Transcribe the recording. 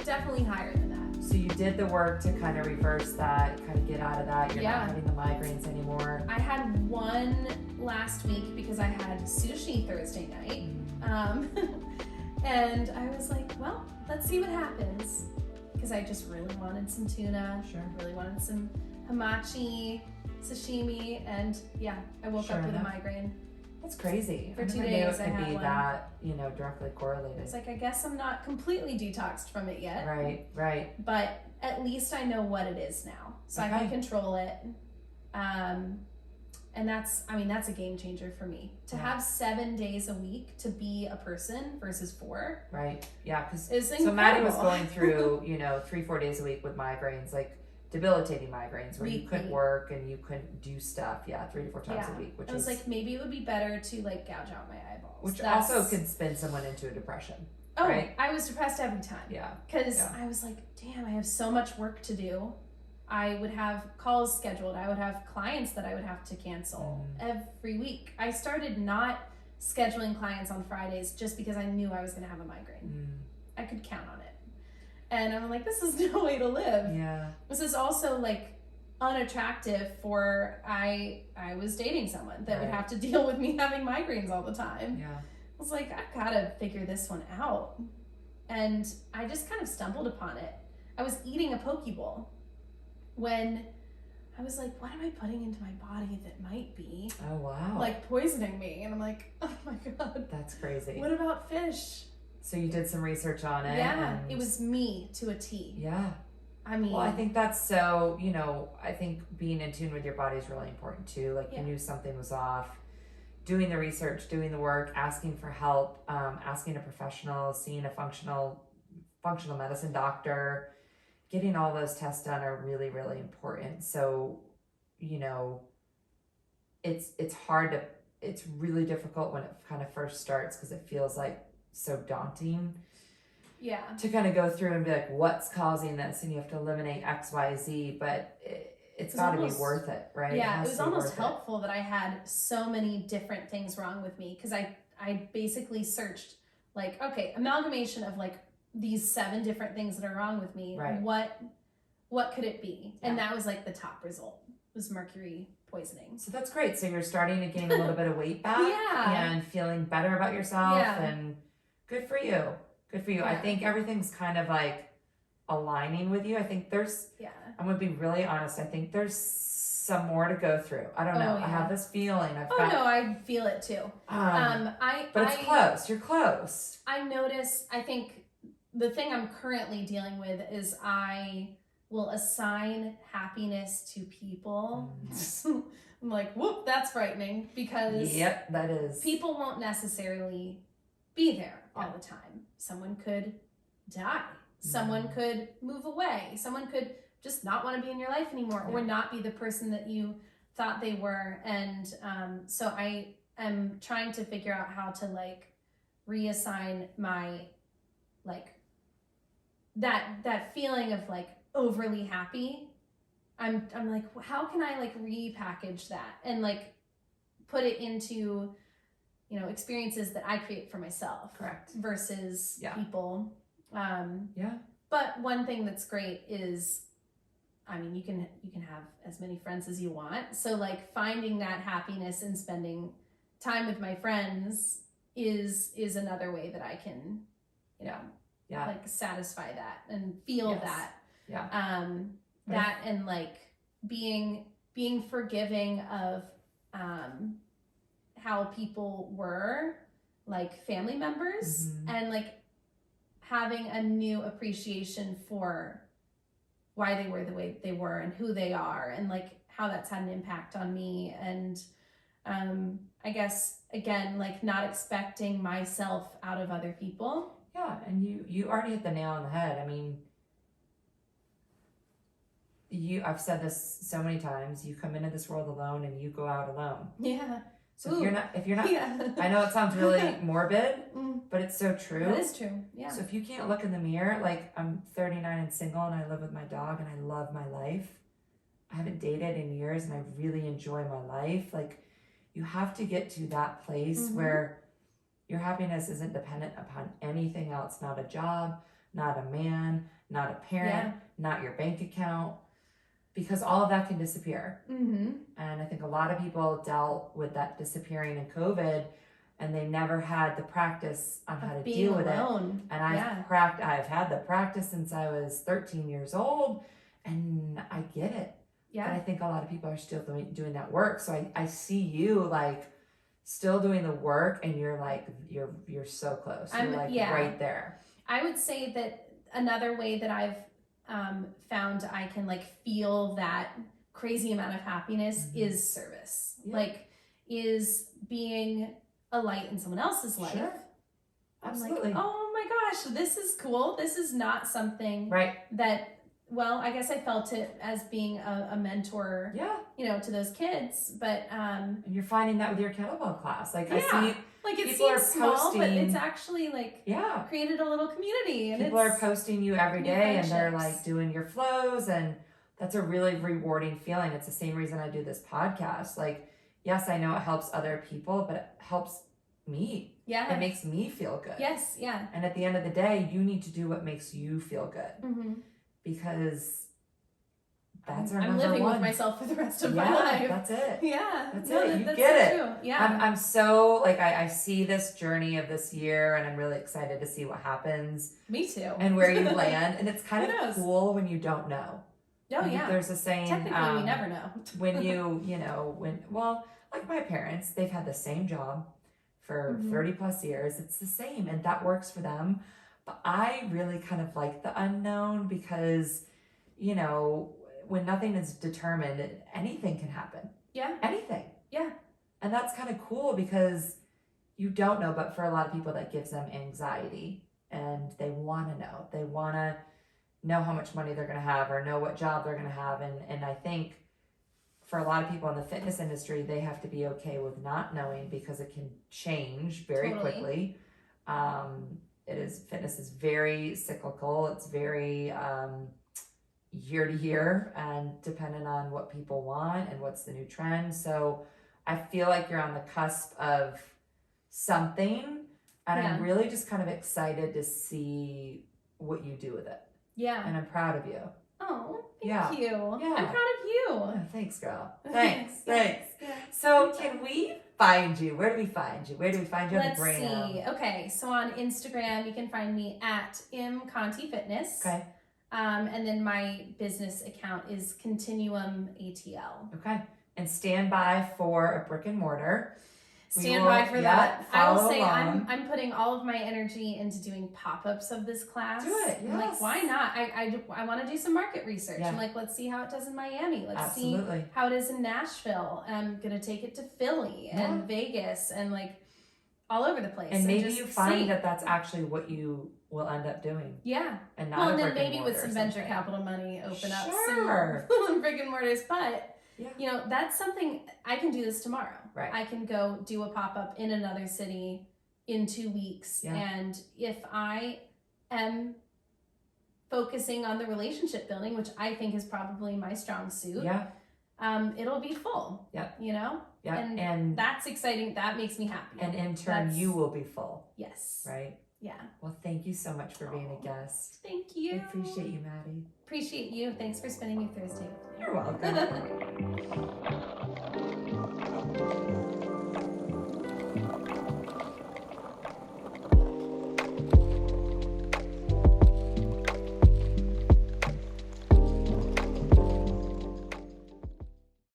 definitely higher than that. So you did the work to kind of reverse that, kind of get out of that. You're not having the migraines anymore. I had one last week because I had sushi Thursday night. And I was like, well, let's see what happens. Because I just really wanted some tuna. Sure. Really wanted some hamachi, sashimi, and I woke up with a migraine. That's crazy. For 2 days I could be that, directly correlated. It's like, I guess I'm not completely detoxed from it yet. Right. But at least I know what it is now. So I can control it. And that's a game changer for me. To have 7 days a week to be a person versus 4. Right. Yeah. Because so Maddie was going through, 3-4 days a week with migraines, like debilitating migraines where you couldn't work and you couldn't do stuff. 3 to 4 times a week. Which I was like, maybe it would be better to like gouge out my eyeballs. Which also could spin someone into a depression. Oh, right? I was depressed every time. Yeah. Because I was like, damn, I have so much work to do. I would have calls scheduled. I would have clients that I would have to cancel every week. I started not scheduling clients on Fridays just because I knew I was going to have a migraine. I could count on it. And I'm like, this is no way to live. Yeah. This is also like unattractive for, I was dating someone that would have to deal with me having migraines all the time. Yeah. I was like, I've got to figure this one out. And I just kind of stumbled upon it. I was eating a poke bowl when I was like, what am I putting into my body that might be like poisoning me? And I'm like, oh my God. That's crazy. What about fish? So you did some research on it. Yeah, it was me to a T. Yeah. I mean, well, I think that's so, I think being in tune with your body is really important too. Like you knew something was off. Doing the research, doing the work, asking for help, asking a professional, seeing a functional medicine doctor, getting all those tests done are really, really important. So, it's hard it's really difficult when it kind of first starts because it feels like so daunting. Yeah. To kind of go through and be like, what's causing this? And you have to eliminate X, Y, Z, but it's got to be worth it, right? Yeah, it was almost helpful that I had so many different things wrong with me because I basically searched like, okay, amalgamation of like these 7 different things that are wrong with me. Right. What could it be? And that was like the top result was mercury poisoning. So that's great. So you're starting to gain a little bit of weight back and feeling better about yourself and good for you. Good for you. I think everything's kind of like aligning with you. I think there's, I'm going to be really honest. I think there's some more to go through. I don't know. I have this feeling. No, I feel it too. But it's close. You're close. I notice, I think the thing I'm currently dealing with is I will assign happiness to people. I'm like, whoop, that's frightening because that is. People won't necessarily be there all the time. Someone could die. Someone could move away. Someone could just not want to be in your life anymore or not be the person that you thought they were. And so I am trying to figure out how to like reassign my like that feeling of like overly happy. I'm like, how can I like repackage that and like put it into experiences that I create for myself. Correct. Versus people. But one thing that's great is, I mean, you can have as many friends as you want. So like finding that happiness and spending time with my friends is another way that I can, like satisfy that and feel that. That and like being forgiving of how people were like family members and like having a new appreciation for why they were the way they were and who they are and like how that's had an impact on me. And I guess again, like not expecting myself out of other people. Yeah. And you already hit the nail on the head. I mean, I've said this so many times, you come into this world alone and you go out alone. Yeah. So if you're not, I know it sounds really morbid, but it's so true. That is true. Yeah. So if you can't look in the mirror, like I'm 39 and single and I live with my dog and I love my life. I haven't dated in years and I really enjoy my life. Like you have to get to that place where your happiness isn't dependent upon anything else, not a job, not a man, not a parent, not your bank account, because all of that can disappear. Mm-hmm. And I think a lot of people dealt with that disappearing in COVID, and they never had the practice on how to deal with alone. it. And I've had the practice since I was 13 years old, and I get it. Yeah. But I think a lot of people are still doing that work. So I see you like still doing the work, and you're like, you're so close. You're right there. I would say that another way that I've found I can like feel that crazy amount of happiness is service. Like, is being a light in someone else's life. Sure. Absolutely. I'm like, oh my gosh, this is cool. This is not something that, well, I guess I felt it as being a mentor, to those kids, but and you're finding that with your kettlebell class. Like I see, like it seems small, but it's actually like created a little community. And people are posting you every day, and they're like doing your flows, and that's a really rewarding feeling. It's the same reason I do this podcast. Like, yes, I know it helps other people, but it helps me. Yeah. It makes me feel good. Yes, yeah. And at the end of the day, you need to do what makes you feel good. Mm-hmm. Because that's our I'm number living one. With myself for the rest of my life. That's it. Yeah. That's it. You get it. True. Yeah. I'm so, like, I see this journey of this year, and I'm really excited to see what happens. Me too. And where you land. And it's kind of cool when you don't know. Oh, yeah. There's a saying. Technically, we never know. when like my parents, they've had the same job for 30 plus years. It's the same, and that works for them. But I really kind of like the unknown because, when nothing is determined, anything can happen. Yeah. Anything. Yeah. And that's kind of cool because you don't know, but for a lot of people that gives them anxiety, and they want to know. They want to know how much money they're going to have or know what job they're going to have. And I think for a lot of people in the fitness industry, they have to be okay with not knowing because it can change very quickly. Fitness is very cyclical. It's very year to year and dependent on what people want and what's the new trend. So I feel like you're on the cusp of something, and I'm really just kind of excited to see what you do with it. Yeah. And I'm proud of you. Oh, thank you. Yeah. I'm proud of you. Oh, thanks, girl. Thanks. Yeah. So can we find you? Where do we find you? Where do we find you on the brand? Let's see. Okay, so on Instagram, you can find me at Conti Fitness. Okay. And then my business account is Continuum ATL. Okay. And stand by for a brick and mortar. Stand by for that. I will say I'm putting all of my energy into doing pop-ups of this class. Do it. Yes. I'm like, why not? I want to do some market research. Yeah. I'm like, let's see how it does in Miami. Let's see how it is in Nashville. I'm gonna take it to Philly and Vegas and like all over the place. And maybe you find that that's actually what you will end up doing. Yeah. And not and then maybe with some venture capital money, open up some brick and mortars, but. Yeah. That's something I can do this tomorrow. Right. I can go do a pop-up in another city in 2 weeks. Yeah. And if I am focusing on the relationship building, which I think is probably my strong suit, it'll be full. Yeah. Yeah. And that's exciting. That makes me happy. And in turn, you will be full. Yes. Right? Yeah. Well, thank you so much for being a guest. Thank you. I appreciate you, Maddie. Appreciate you. Thanks for spending your Thursday with me. You're welcome.